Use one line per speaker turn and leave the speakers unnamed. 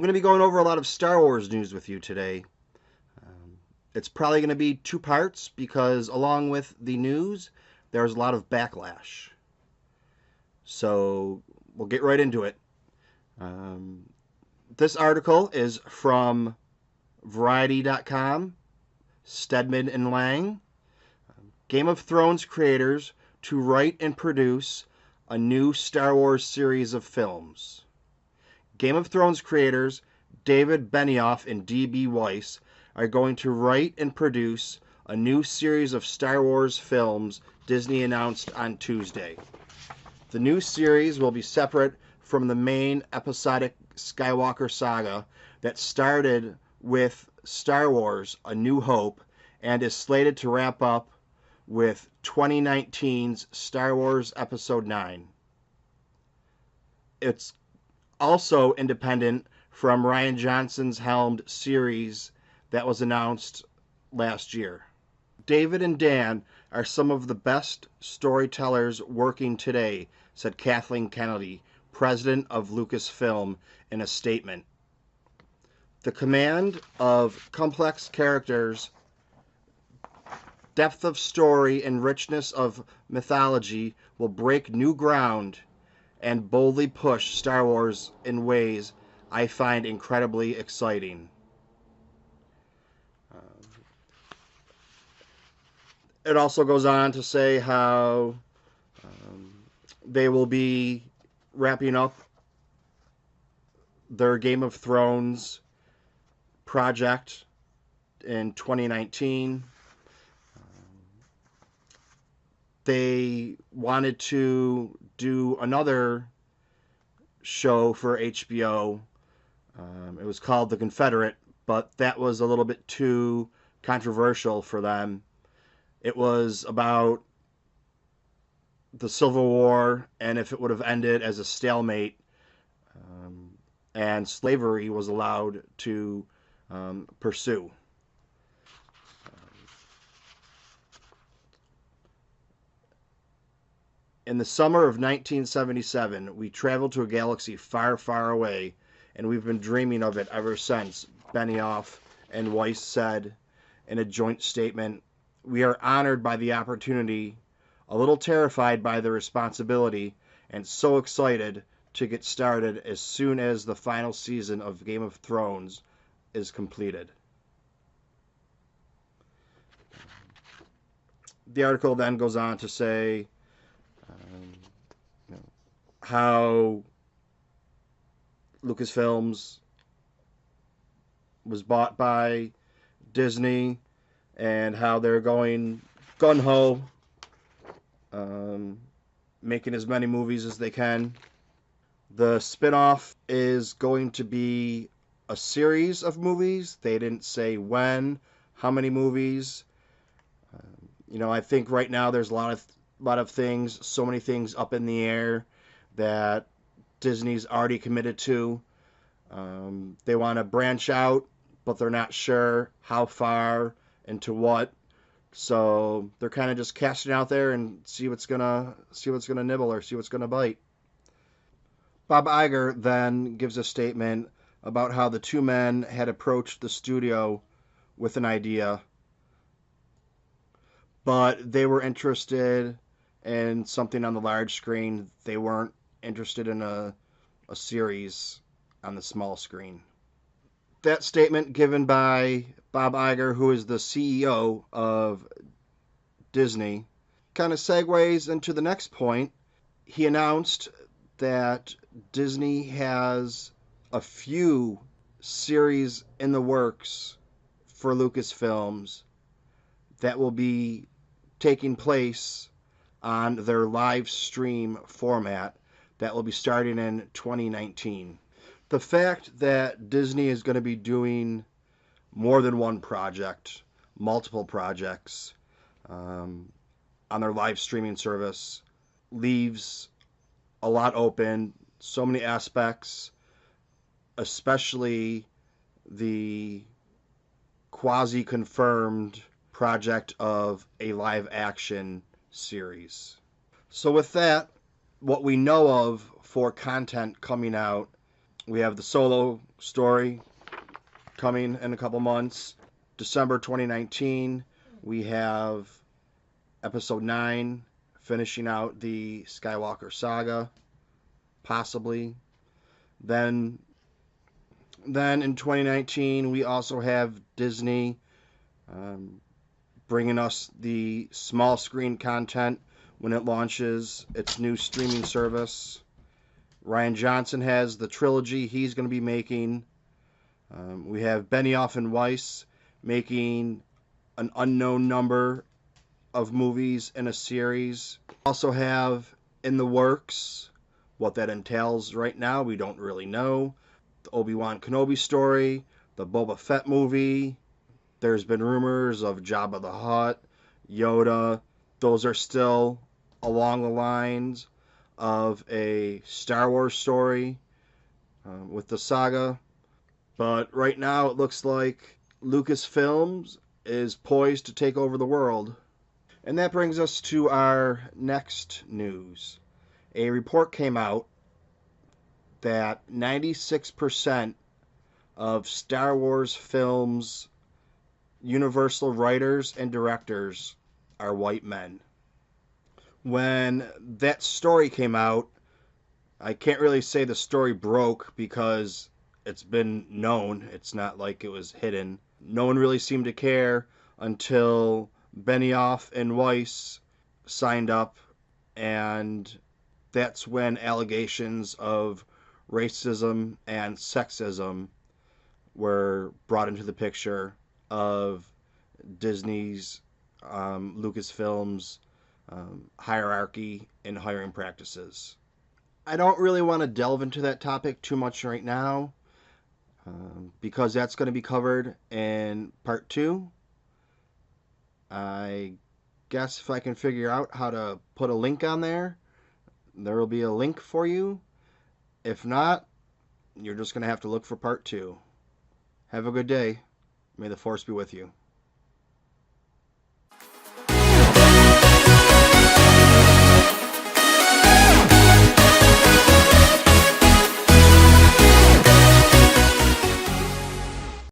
going to be going over a lot of Star Wars news with you today. It's probably going to be two parts because along with the news, there's a lot of backlash. So we'll get right into it. This article is from Variety.com, Stedman and Lang. Game of Thrones creators to write and produce a new Star Wars series of films. Game of Thrones creators David Benioff and D.B. Weiss are going to write and produce a new series of Star Wars films Disney announced on Tuesday. The new series will be separate from the main episodic Skywalker saga that started with Star Wars A New Hope and is slated to wrap up with 2019's Star Wars Episode 9. It's also independent from Rian Johnson's helmed series that was announced last year. David and Dan are some of the best storytellers working today, said Kathleen Kennedy, president of Lucasfilm, in a statement. The command of complex characters, depth of story, and richness of mythology will break new ground and boldly push Star Wars in ways I find incredibly exciting. It also goes on to say how they will be wrapping up their Game of Thrones project in 2019. They wanted to do another show for HBO. It was called The Confederate, but that was a little bit too controversial for them. It was about the Civil War and if it would have ended as a stalemate, and slavery was allowed to pursue. In the summer of 1977, we traveled to a galaxy far, far away, and we've been dreaming of it ever since, Benioff and Weiss said in a joint statement. We are honored by the opportunity, a little terrified by the responsibility, and so excited to get started as soon as the final season of Game of Thrones is completed. The article then goes on to say how Lucasfilms was bought by Disney and how they're going gung-ho, making as many movies as they can. The spin-off is going to be a series of movies. They didn't say when, how many movies. I think right now there's a lot of things, so many things up in the air that Disney's already committed to. They want to branch out, but they're not sure how far and to what. So they're kind of just casting out there and see what's gonna nibble or see what's gonna bite. Bob Iger then gives a statement about how the two men had approached the studio with an idea, but they were interested in something on the large screen. They weren't interested in a series on the small screen. That statement given by Bob Iger, who is the CEO of Disney, kind of segues into the next point. He announced that Disney has a few series in the works for Lucasfilms that will be taking place on their live stream format that will be starting in 2019. The fact that Disney is going to be doing more than one project, multiple projects on their live streaming service leaves a lot open, so many aspects, especially the quasi-confirmed project of a live-action series. So with that, what we know of for content coming out, We have the Solo story coming in a couple months. December 2019, we have episode 9 finishing out the Skywalker saga, possibly. Then in 2019, we also have Disney bringing us the small screen content when it launches its new streaming service. Rian Johnson has the trilogy he's going to be making. We have Benioff and Weiss making an unknown number of movies in a series. Also have in the works. What that entails right now, we don't really know. The Obi-Wan Kenobi story, the Boba Fett movie. There's been rumors of Jabba the Hutt, Yoda. Those are still along the lines of a Star Wars story with the saga. But right now it looks like Lucasfilms is poised to take over the world. And that brings us to our next news. A report came out that 96% of Star Wars films' Universal writers and directors are white men. When that story came out, I can't really say the story broke because it's been known. It's not like it was hidden. No one really seemed to care until Benioff and Weiss signed up, and that's when allegations of racism and sexism were brought into the picture of Disney's, Lucasfilms, hierarchy and hiring practices. I don't really want to delve into that topic too much right now because that's going to be covered in part 2. I guess if I can figure out how to put a link on there, there will be a link for you. If not, you're just going to have to look for part 2. Have a good day. May the Force be with you.